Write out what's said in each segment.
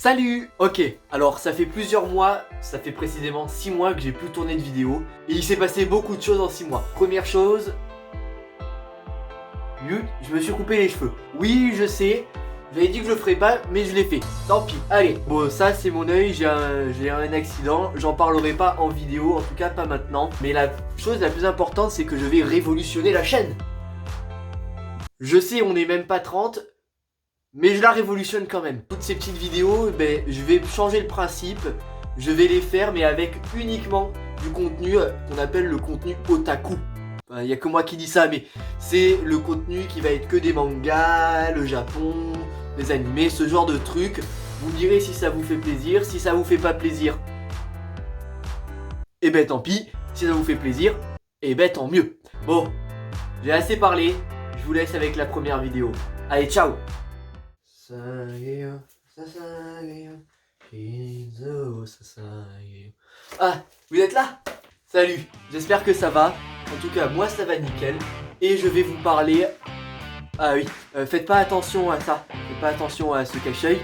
Salut! Ok, alors ça fait plusieurs mois, ça fait précisément 6 mois que j'ai plus tourné de vidéo. Et il s'est passé beaucoup de choses en 6 mois. Première chose... je me suis coupé les cheveux. Oui, je sais, j'avais dit que je le ferais pas, mais je l'ai fait. Tant pis, allez. Bon, ça c'est mon œil, j'ai un accident. J'en parlerai pas en vidéo, en tout cas pas maintenant. Mais la chose la plus importante, c'est que je vais révolutionner la chaîne. Je sais, on n'est même pas 30... mais je la révolutionne quand même. Toutes ces petites vidéos, je vais changer le principe. Je vais les faire, mais avec uniquement du contenu qu'on appelle le contenu otaku. Il n'y a que moi qui dis ça, mais c'est le contenu qui va être que des mangas, le Japon, des animés, ce genre de trucs. Vous me direz si ça vous fait plaisir, si ça vous fait pas plaisir. Eh ben tant pis, si ça vous fait plaisir, eh ben tant mieux. Bon, j'ai assez parlé, je vous laisse avec la première vidéo. Allez, ciao! Ah, vous êtes là? Salut, j'espère que ça va. En tout cas, moi ça va nickel. Et je vais vous parler... Ah oui, faites pas attention à ça. Faites pas attention à ce cache-œil.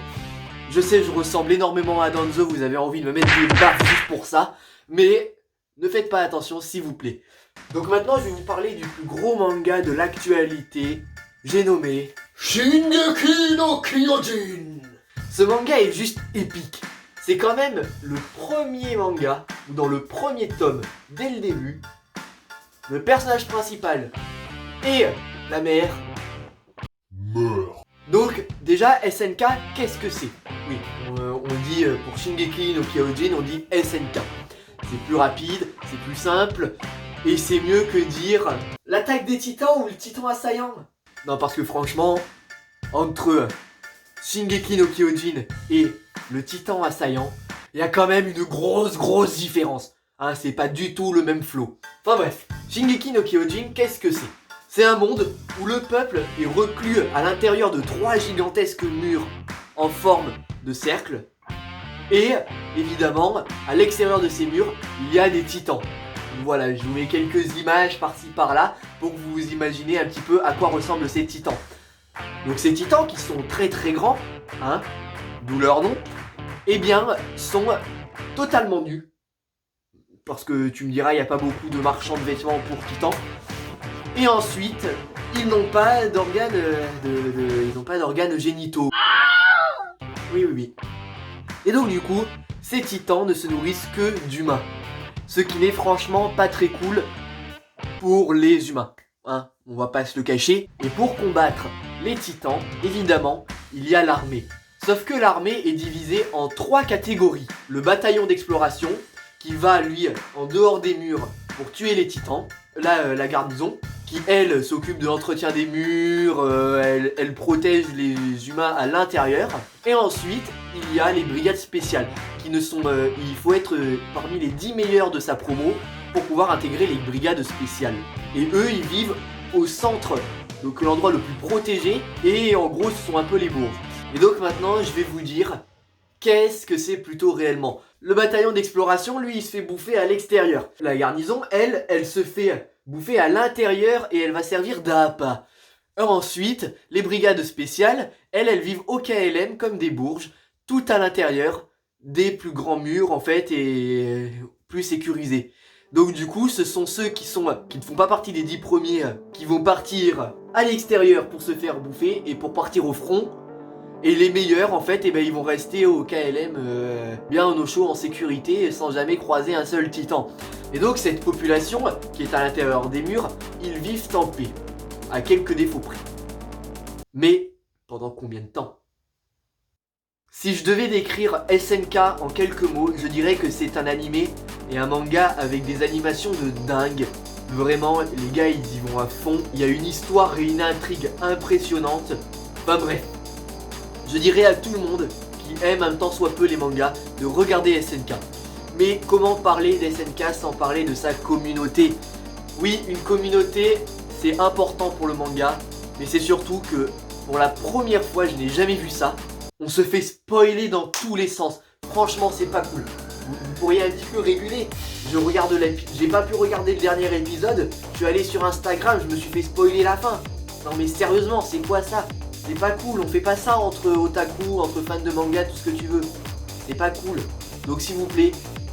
Je sais, je ressemble énormément à Danzo, vous avez envie de me mettre des baffes juste pour ça. Mais ne faites pas attention, s'il vous plaît. Donc maintenant, je vais vous parler du plus gros manga de l'actualité. J'ai nommé... Shingeki no Kyojin. Ce manga est juste épique. C'est quand même le premier manga où dans le premier tome, dès le début, le personnage principal et la mère meurent. Donc déjà SNK, qu'est-ce que c'est? Oui, on dit pour Shingeki no Kyojin, on dit SNK. C'est plus rapide, c'est plus simple et c'est mieux que dire l'attaque des titans ou le titan assaillant. Non, parce que franchement, entre Shingeki no Kyojin et le titan assaillant, il y a quand même une grosse différence. Hein, c'est pas du tout le même flow. Enfin bref, Shingeki no Kyojin, qu'est-ce que c'est? C'est un monde où le peuple est reclus à l'intérieur de 3 gigantesques murs en forme de cercle. Et évidemment, à l'extérieur de ces murs, il y a des titans. Voilà, je vous mets quelques images par-ci par-là pour que vous imaginez un petit peu à quoi ressemblent ces titans. Donc ces titans qui sont très grands, hein, d'où leur nom, eh bien, sont totalement nus. Parce que tu me diras, il n'y a pas beaucoup de marchands de vêtements pour titans. Et ensuite, ils n'ont pas d'organes ils n'ont pas d'organes génitaux. Oui. Et donc du coup, ces titans ne se nourrissent que d'humains. Ce qui n'est franchement pas très cool pour les humains, hein, on va pas se le cacher. Et pour combattre les titans, évidemment, il y a l'armée. Sauf que l'armée est divisée en 3 catégories. Le bataillon d'exploration, qui va lui en dehors des murs pour tuer les titans. La garnison, qui elle s'occupe de l'entretien des murs, elle protège les humains à l'intérieur. Et ensuite, il y a les brigades spéciales, qui ne sont... il faut être parmi les 10 meilleurs de sa promo pour pouvoir intégrer les brigades spéciales. Et eux, ils vivent au centre, donc l'endroit le plus protégé, et en gros, ce sont un peu les bourges. Et donc maintenant, je vais vous dire, qu'est-ce que c'est plutôt réellement? Le bataillon d'exploration, lui, il se fait bouffer à l'extérieur. La garnison, elle se fait bouffer à l'intérieur et elle va servir d'appât. Ensuite, les brigades spéciales, elles vivent au KLM comme des bourges, tout à l'intérieur des plus grands murs en fait et plus sécurisés. Donc du coup, ce sont ceux qui ne font pas partie des 10 premiers qui vont partir à l'extérieur pour se faire bouffer et pour partir au front. Et les meilleurs en fait, ils vont rester au KLM bien au chaud en sécurité sans jamais croiser un seul titan. Et donc cette population qui est à l'intérieur des murs, ils vivent en paix, à quelques défauts près. Mais pendant combien de temps? Si je devais décrire SNK en quelques mots, je dirais que c'est un animé et un manga avec des animations de dingue. Vraiment, les gars, ils y vont à fond. Il y a une histoire et une intrigue impressionnantes. Enfin bref, je dirais à tout le monde qui aime un tant soit peu les mangas de regarder SNK. Mais comment parler d'SNK sans parler de sa communauté? Oui, une communauté, c'est important pour le manga, mais c'est surtout que pour la première fois, je n'ai jamais vu ça. On se fait spoiler dans tous les sens. Franchement, c'est pas cool. Vous pourriez un petit peu réguler. J'ai pas pu regarder le dernier épisode. Je suis allé sur Instagram, je me suis fait spoiler la fin. Non mais sérieusement, c'est quoi ça? C'est pas cool, on fait pas ça entre otaku, entre fans de manga, tout ce que tu veux. C'est pas cool. Donc s'il vous plaît,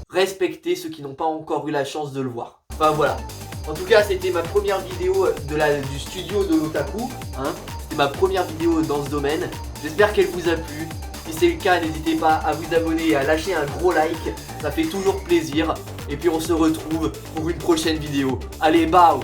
respectez ceux qui n'ont pas encore eu la chance de le voir. Enfin voilà. En tout cas, c'était ma première vidéo du studio de l'otaku. Hein. C'était ma première vidéo dans ce domaine. J'espère qu'elle vous a plu. Si c'est le cas, n'hésitez pas à vous abonner et à lâcher un gros like. Ça fait toujours plaisir. Et puis on se retrouve pour une prochaine vidéo. Allez, bye!